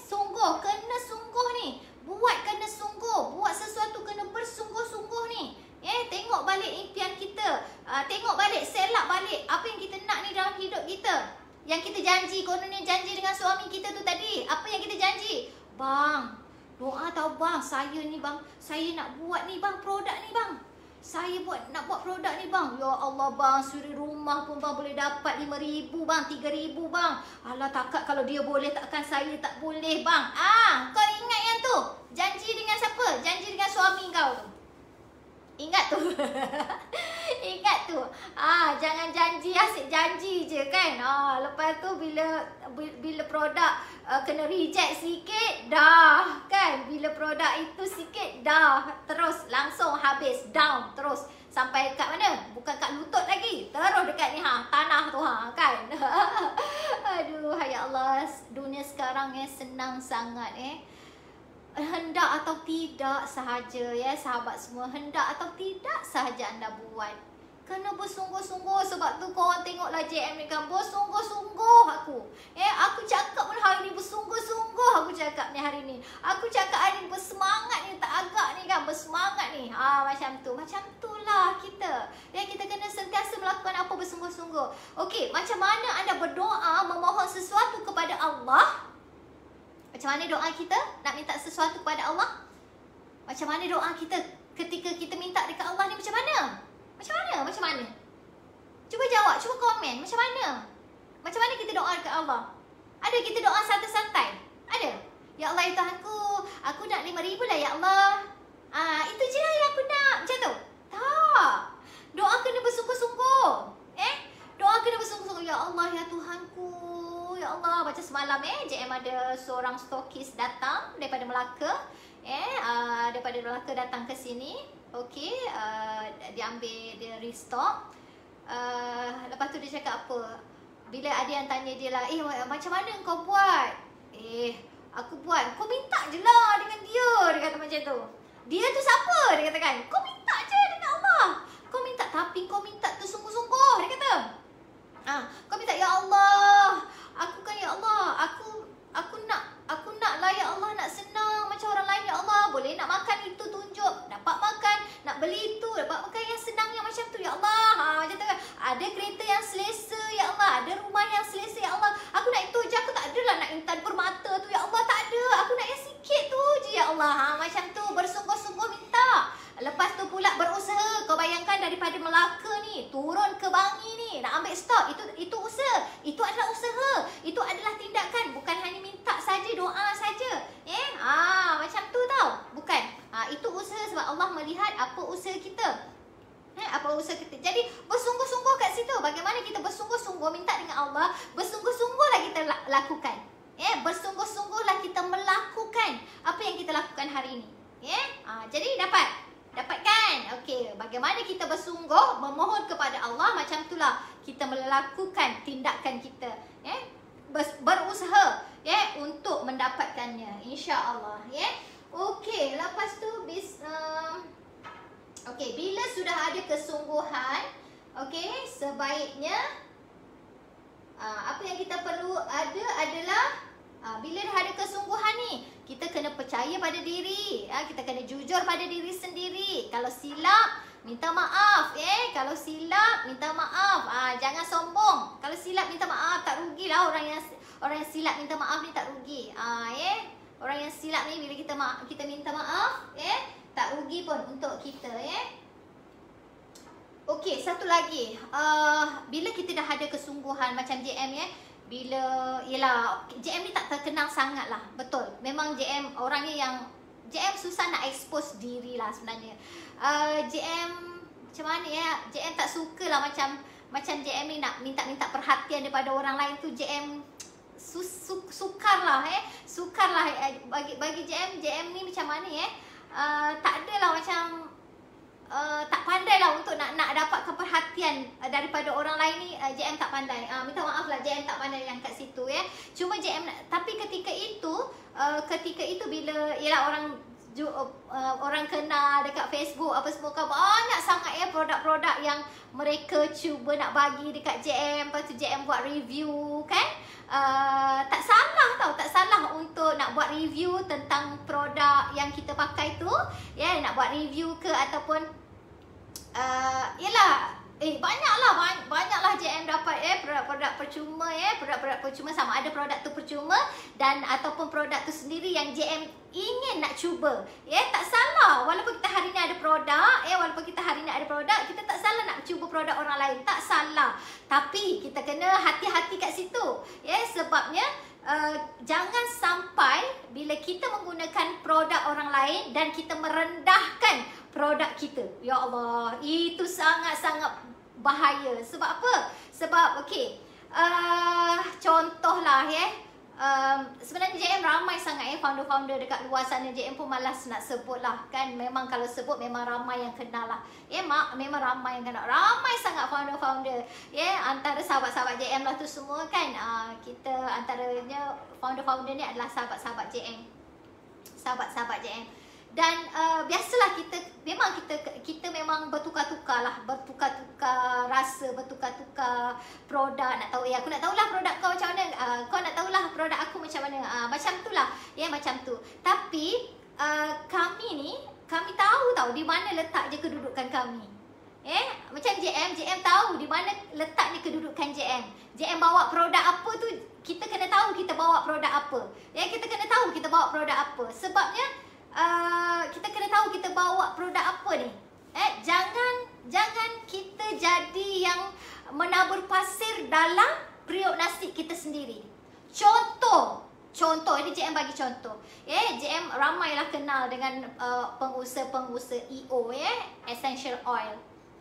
Sungguh, kena sungguh ni. Buat kena sungguh. Buat sesuatu kena bersungguh-sungguh ni. Tengok balik impian kita. Tengok balik, selak balik apa yang kita nak ni dalam hidup kita. Yang kita janji, kononnya janji dengan suami kita tu tadi. Apa yang kita janji? Bang, doa tau bang, saya ni bang, saya nak buat ni bang, produk ni bang. Saya nak buat produk ni bang. Ya Allah bang, suri rumah pun bang boleh dapat 5,000 bang, 3,000 bang. Alah takkan kalau dia boleh, takkan saya tak boleh bang. Kau ingat yang tu? Janji dengan siapa? Janji dengan suami kau tu. Ingat tu. Ingat tu. Jangan janji, asyik janji je kan. Lepas tu bila produk kena reject sikit, dah kan. Bila produk itu sikit, dah. Terus langsung habis, down terus. Sampai kat mana? Bukan kat lutut lagi. Terus dekat ni tanah tu kan. Aduh, ya Allah, dunia sekarang senang sangat hendak atau tidak sahaja sahabat semua, hendak atau tidak sahaja anda buat. Kena bersungguh-sungguh. Sebab tu korang tengoklah JM ni kan, bersungguh-sungguh aku. Aku cakap pun hari ni bersungguh-sungguh aku cakap ni hari ni. Aku cakap hari ni bersemangat ni, tak agak ni kan, bersemangat ni. Macam tu. Macam tu lah kita. Kita kena senantiasa melakukan apa bersungguh-sungguh. Okey, macam mana anda berdoa memohon sesuatu kepada Allah? Macam mana doa kita nak minta sesuatu kepada Allah? Macam mana doa kita ketika kita minta dekat Allah ni macam mana? Macam mana? Macam mana? Cuba jawab, cuba komen. Macam mana? Macam mana kita doa dekat Allah? Ada kita doa santai-santai? Ada? Ya Allah, ya Tuhanku, aku nak 5,000 lah ya Allah. Itu je lah yang aku nak. Macam tu? Tak. Doa kena bersungguh-sungguh. Doa kena bersungguh-sungguh. Ya Allah, ya Tuhanku. Ya Allah, macam semalam JM ada seorang stokis datang daripada Melaka. Daripada Melaka datang ke sini. Okey, dia ambil, dia restock. Lepas tu dia cakap apa? Bila ada yang tanya dia lah, macam mana kau buat? Aku buat. Kau minta je lah dengan dia. Dia kata macam tu. Dia tu siapa? Dia kata kan, kau minta je dengan Allah. Kau minta, tapi kau minta tu sungguh-sungguh. Dia kata, kau minta, ya Allah, aku kan ya Allah, aku nak lah ya Allah, nak senang macam orang lain ya Allah. Boleh nak makan itu tunjuk, dapat makan, nak beli itu, dapat makan yang senang yang macam tu ya Allah. Macam tu kan. Ada kereta yang selesa ya Allah, ada rumah yang selesa ya Allah. Aku nak itu je, aku tak adalah nak intan permata tu ya Allah, tak ada. Aku nak yang sikit tu je ya Allah. Macam tu bersungguh-sungguh minta. Lepas tu pula berusaha. Kau bayangkan daripada Melaka ni turun ke Bangi ni nak ambil stok, itu usaha. Itu adalah usaha. Itu adalah tindakan, bukan hanya minta saja, doa saja. Macam tu tau. Bukan. Itu usaha sebab Allah melihat apa usaha kita. Apa usaha kita. Jadi bersungguh-sungguh kat situ. Bagaimana kita bersungguh-sungguh minta dengan Allah, bersungguh-sungguhlah kita lakukan. Bersungguh-sungguhlah kita melakukan apa yang kita lakukan hari ini. Jadi dapatkan. Okey, bagaimana kita bersungguh memohon kepada Allah, macam itulah kita melakukan tindakan kita. Berusaha untuk mendapatkannya, insya-Allah. Okey, lepas tu okey, bila sudah ada kesungguhan, okey, sebaiknya apa yang kita perlu ada adalah bila dah ada kesungguhan ni, kita kena percaya pada diri. Kita kena jujur pada diri sendiri. Kalau silap, minta maaf. Kalau silap, minta maaf. Jangan sombong. Kalau silap, minta maaf. Tak rugilah orang yang silap minta maaf ni, tak rugi. Orang yang silap ni bila kita minta maaf, tak rugi pun untuk kita. Okey, satu lagi. Bila kita dah ada kesungguhan macam JM bila, yelah, JM ni tak terkenal sangat lah. Betul, memang JM orangnya yang JM susah nak expose diri lah sebenarnya. JM macam mana JM tak suka lah macam JM ni nak minta perhatian daripada orang lain tu. JM sukar lah. Bagi JM ni macam mana tak adalah macam tak pandai lah untuk nak dapatkan perhatian daripada orang lain ni. JM tak pandai. Minta maaf lah, JM tak pandai yang kat situ. Cuma JM tapi ketika itu bila ialah orang kenal dekat Facebook apa semua kan, banyak sangat produk-produk yang mereka cuba nak bagi dekat JM. Lepas tu JM buat review kan. Tak salah tau, tak salah untuk nak buat review tentang produk yang kita pakai tu. Nak buat review ke ataupun banyaklah JM dapat produk-produk percuma. Produk-produk percuma, sama ada produk tu percuma dan ataupun produk tu sendiri yang JM ingin nak cuba. Tak salah walaupun kita hari ni ada produk, kita tak salah nak cuba produk orang lain, tak salah. Tapi kita kena hati-hati kat situ. Sebabnya jangan sampai bila kita menggunakan produk orang lain dan kita merendahkan produk kita. Ya Allah, itu sangat-sangat bahaya. Sebab apa? Sebab okey, contohlah sebenarnya JM ramai sangat founder-founder dekat luar sana. JM pun malas nak sebut lah kan. Memang kalau sebut memang ramai yang kenal lah. Memang ramai yang kenal. Ramai sangat founder-founder. Antara sahabat-sahabat JM lah tu semua kan. Kita antaranya founder-founder ni adalah sahabat-sahabat JM. Sahabat-sahabat JM. Dan biasalah kita memang bertukar-tukar lah, bertukar-tukar rasa, bertukar-tukar produk. Nak tahu aku nak tahulah produk kau macam mana, kau nak tahulah produk aku macam mana. Macam tu lah, macam tu. Tapi kami tahu di mana letak je kedudukan kami. Macam JM JM tahu di mana letaknya kedudukan JM. JM bawa produk apa tu, kita kena tahu kita bawa produk apa. Ya, kita kena tahu kita bawa produk apa. Sebabnya kita kena tahu kita bawa produk apa ni. Jangan kita jadi yang menabur pasir dalam periuk nasi kita sendiri. Contoh ini JM bagi contoh. JM ramailah kenal dengan pengusaha-pengusaha EO, essential oil.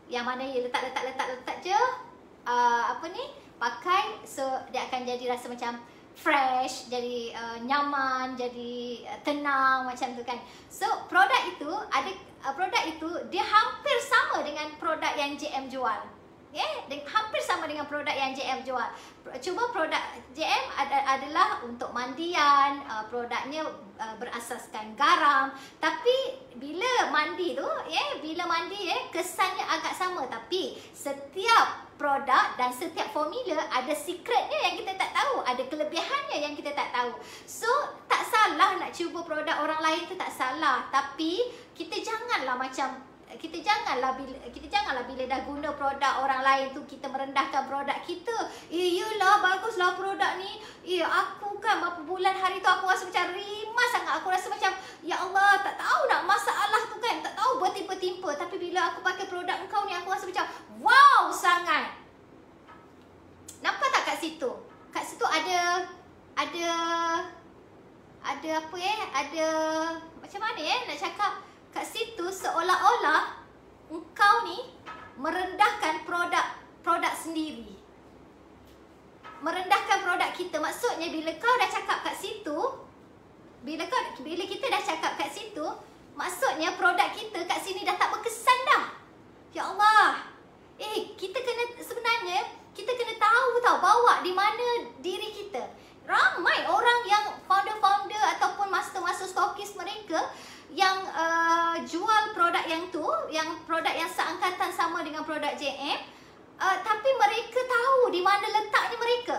Yang mana dia letak je pakai, so dia akan jadi rasa macam fresh, jadi nyaman, jadi tenang macam tu kan. So produk itu dia hampir sama dengan produk yang JM jual. Hampir sama dengan produk yang JM jual. Cuma produk JM adalah untuk mandian, produknya berasaskan garam. Tapi bila mandi tu, kesannya agak sama. Tapi setiap produk dan setiap formula ada secretnya yang kita tak tahu, ada kelebihannya yang kita tak tahu. So tak salah nak cuba produk orang lain tu, tak salah. Tapi kita janganlah bila dah guna produk orang lain tu kita merendahkan produk kita. Yelah baguslah produk ni. Aku kan berapa bulan hari tu aku rasa macam rimas sangat. Aku rasa macam ya Allah, tak tahu nak masalah tu kan, tak tahu bertimpa-timpa. Tapi bila aku pakai produk engkau ni aku rasa macam wow sangat. Nampak tak kat situ? Kat situ ada ada macam mana nak cakap? Kat situ seolah-olah engkau ni merendahkan produk sendiri. Merendahkan produk kita. Maksudnya bila kau dah cakap kat situ, bila kita dah cakap kat situ, maksudnya produk kita kat sini dah tak berkesan dah. Ya Allah. Kita kena tahu bawa di mana diri kita. Ramai orang yang founder-founder ataupun master-master stokis mereka yang jual produk yang produk yang seangkatan sama dengan produk JM, tapi mereka tahu di mana letaknya mereka.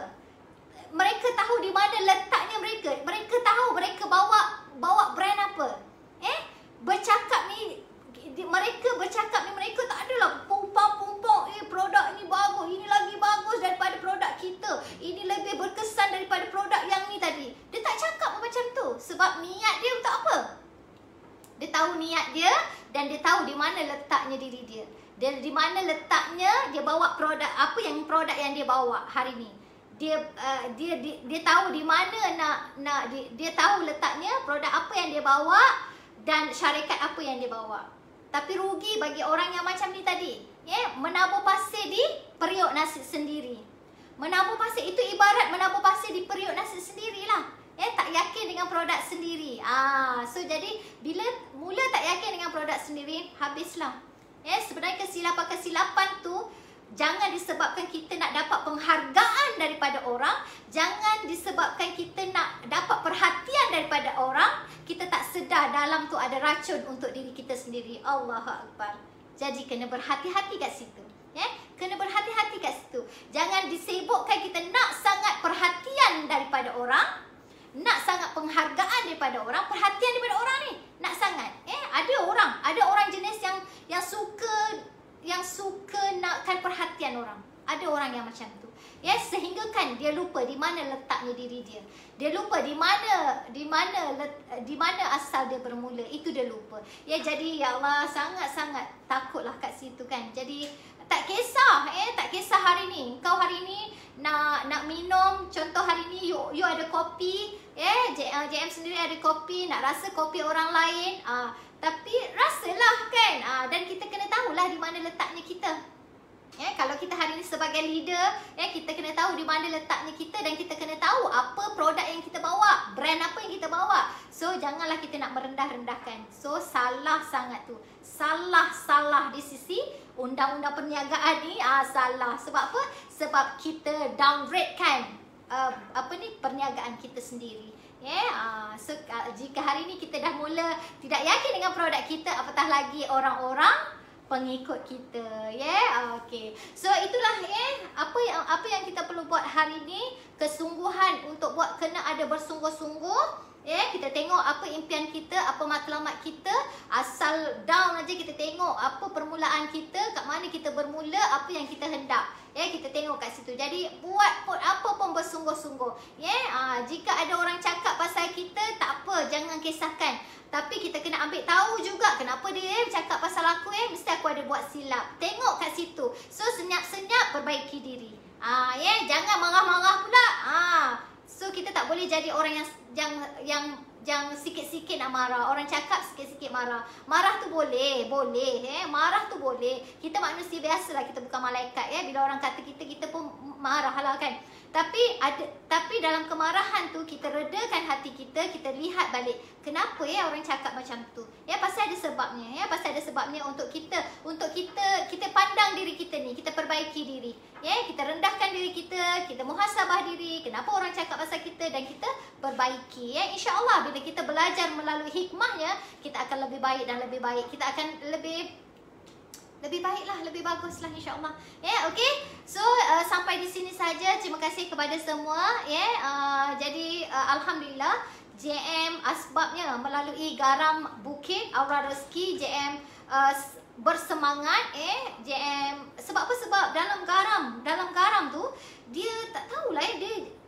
Mereka tahu di mana letaknya mereka. Mereka tahu mereka bawa brand apa. Mereka tak adalah pumpang-pumpang, produk ni bagus, ini lagi bagus daripada produk kita, ini lebih berkesan daripada produk yang ni tadi. Dia tak cakap macam tu. Sebab niat dia untuk apa? Dia tahu niat dia dan dia tahu di mana letaknya diri dia. Dan di mana letaknya dia bawa produk apa, yang produk yang dia bawa hari ni. Dia tahu di mana dia tahu letaknya produk apa yang dia bawa dan syarikat apa yang dia bawa. Tapi rugi bagi orang yang macam ni tadi, menabur pasir di periuk nasi sendiri. Menabur pasir itu ibarat menabur pasir di periuk nasi sendirilah. Tak yakin dengan produk sendiri. So jadi bila mula tak yakin dengan produk sendiri, habislah. Sebenarnya kesilapan-kesilapan tu jangan disebabkan kita nak dapat penghargaan daripada orang, jangan disebabkan kita nak dapat perhatian daripada orang, kita tak sedar dalam tu ada racun untuk diri kita sendiri. Allahu Akbar. Jadi kena berhati-hati kat situ. Kena berhati-hati kat situ. Jangan disibukkan kita nak sangat perhatian daripada orang, nak sangat penghargaan daripada orang, perhatian daripada orang ni nak sangat. Ada orang jenis yang suka nakkan perhatian orang. Ada orang yang macam tu. Sehingga kan dia lupa di mana letaknya diri dia. Dia lupa di mana asal dia bermula. Itu dia lupa. Jadi ya Allah, sangat-sangat takutlah kat situ kan. Jadi tak kisah hari ni. Kau hari ni nak minum, contoh hari ni you ada kopi, JM sendiri ada kopi, nak rasa kopi orang lain, tapi rasalah kan. Dan kita kena tahulah di mana letaknya kita. Kalau kita hari ni sebagai leader, kita kena tahu di mana letaknya kita dan kita kena tahu apa produk yang kita bawa, brand apa yang kita bawa. So janganlah kita nak merendah-rendahkan. So salah sangat tu. Salah di sisi undang-undang perniagaan ni, salah. Sebab apa? Sebab kita downgrade kan perniagaan kita sendiri. So jika hari ni kita dah mula tidak yakin dengan produk kita, apatah lagi orang-orang pengikut kita. Okay. So itulah apa yang kita perlu buat hari ni. Kesungguhan untuk buat, kena ada bersungguh-sungguh Kita tengok apa impian kita, apa matlamat kita. Asal down aja kita tengok apa permulaan kita, kat mana kita bermula, apa yang kita hendak. Kita tengok kat situ. Jadi buat apa pun bersungguh-sungguh. Jika ada orang cakap pasal kita, tak apa, jangan kisahkan. Tapi kita kena ambil tahu juga kenapa dia cakap pasal aku, mesti aku ada buat silap. Tengok kat situ. So senyap-senyap perbaiki diri. Jangan marah-marah pula. So kita tak boleh jadi orang yang sikit-sikit nak marah. Orang cakap sikit-sikit marah. Marah tu boleh. Marah tu boleh. Kita manusia biasalah, kita bukan malaikat. Bila orang kata kita pun marah lah kan. Tapi dalam kemarahan tu kita redakan hati kita, kita lihat balik kenapa orang cakap macam tu. Pasal ada sebabnya. Pasal ada sebabnya untuk kita pandang diri kita ni, kita perbaiki diri. Kita rendahkan diri kita muhasabah diri, kenapa orang cakap pasal kita, dan kita perbaiki. InsyaAllah bila kita belajar melalui hikmahnya, kita akan lebih baik dan lebih baik. Kita akan lebih baiklah, lebih baguslah insya-Allah. Okey. So sampai di sini saja. Terima kasih kepada semua. Jadi alhamdulillah JM asbabnya melalui garam bukit Aura Rezeki. JM bersemangat. JM sebab apa? Sebab dalam garam tu dia tak tahulah dia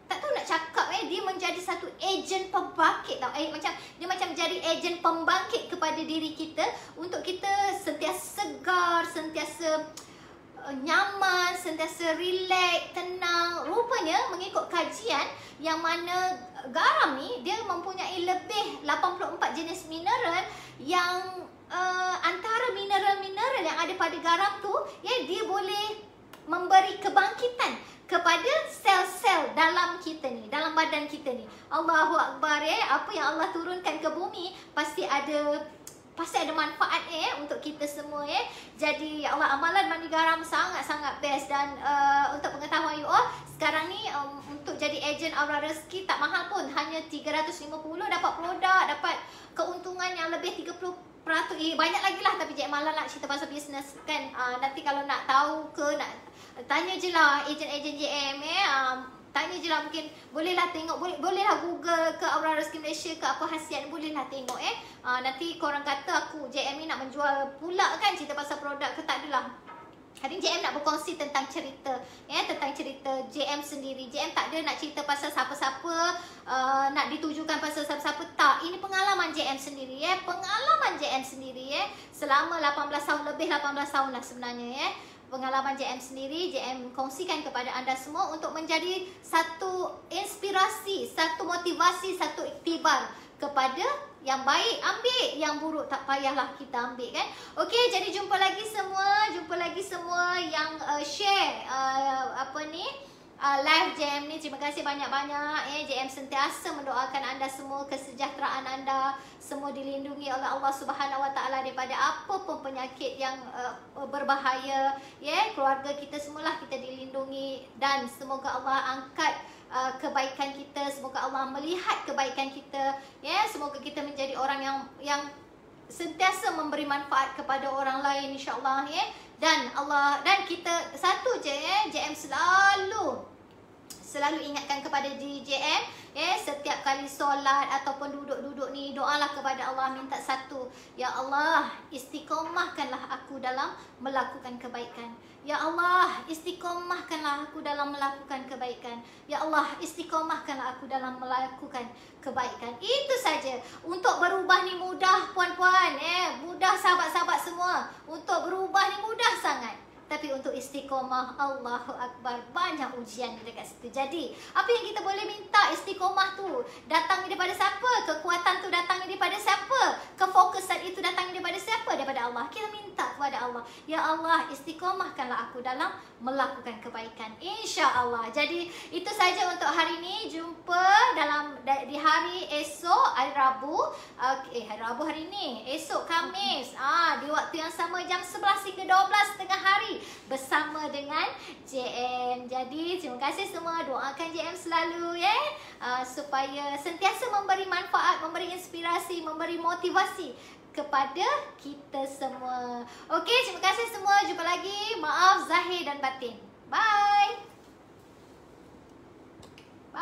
tak tahu nak cakap. Dia menjadi satu ejen pembangkit tau. Dia macam jadi ejen pembangkit kepada diri kita untuk kita sentiasa segar, sentiasa nyaman, sentiasa relax, tenang. Rupanya mengikut kajian yang mana garam ni dia mempunyai lebih 84 jenis mineral yang antara mineral-mineral yang ada pada garam tu dia boleh memberi kebangkitan kepada sel-sel dalam kita ni, dalam badan kita ni. Allahu Akbar. Apa yang Allah turunkan ke bumi pasti ada manfaat untuk kita semua. Jadi ya Allah, amalan mandi garam sangat-sangat best. Dan untuk pengetahuan you all, sekarang ni untuk jadi ejen Aura Rezeki tak mahal pun, hanya 350 dapat produk, dapat keuntungan yang lebih 30%. Banyak lagi lah, tapi Cik Mala nak cerita pasal bisnes kan. Nanti kalau nak tahu ke, nak tanya je lah ejen-ejen JM. Tanya je lah, mungkin bolehlah tengok, bolehlah Google ke Aura Rezeki Malaysia ke apa khasiat, bolehlah tengok. Nanti korang kata aku JM ni nak menjual pula kan cerita pasal produk ke, tak adalah. Hari ni JM nak berkongsi tentang cerita, tentang cerita JM sendiri. JM tak ada nak cerita pasal siapa-siapa, nak ditujukan pasal siapa-siapa, tak. Ini pengalaman JM sendiri, pengalaman JM sendiri, selama 18 tahun, lebih 18 tahun lah sebenarnya, pengalaman JM sendiri. JM kongsikan kepada anda semua untuk menjadi satu inspirasi, satu motivasi, satu iktibar kepada yang baik ambil, yang buruk tak payahlah kita ambil kan. Okey, jadi jumpa lagi semua yang share live JM ni. Terima kasih banyak-banyak. JM sentiasa mendoakan anda semua, kesejahteraan anda semua dilindungi oleh Allah Subhanahu Wa Taala daripada apa pun penyakit yang berbahaya. Keluarga kita semualah kita dilindungi, dan semoga Allah angkat kebaikan kita, semoga Allah melihat kebaikan kita. Semoga kita menjadi orang yang sentiasa memberi manfaat kepada orang lain insya-Allah. Dan kita satu je, JM selalu ingatkan kepada diri JM, setiap kali solat ataupun duduk-duduk ni, doalah kepada Allah, minta satu, ya Allah, istiqomahkanlah aku dalam melakukan kebaikan. Ya Allah, istiqomahkanlah aku dalam melakukan kebaikan. Ya Allah, istiqomahkanlah aku dalam melakukan kebaikan. Itu saja. Untuk berubah ni mudah puan-puan, mudah sahabat-sahabat semua. Untuk berubah ni mudah sangat. Tapi untuk istiqomah, Allahu Akbar, banyak ujian dekat situ. Jadi, apa yang kita boleh minta? Istiqomah tu datang daripada siapa? Kekuatan tu datang daripada siapa? Kefokusan itu datang daripada siapa? Daripada Allah. Kita minta kepada Allah, ya Allah, istiqomahkanlah aku dalam melakukan kebaikan, insya-Allah. Jadi, itu saja untuk hari ini. Jumpa di hari esok, hari Rabu. Hari Rabu hari ini. Esok Khamis. Di waktu yang sama, jam 11 hingga 12 tengah hari, bersama dengan JM. Jadi terima kasih semua, doakan JM selalu supaya sentiasa memberi manfaat, memberi inspirasi, memberi motivasi kepada kita semua. Okey, terima kasih semua. Jumpa lagi. Maaf zahir dan batin. Bye.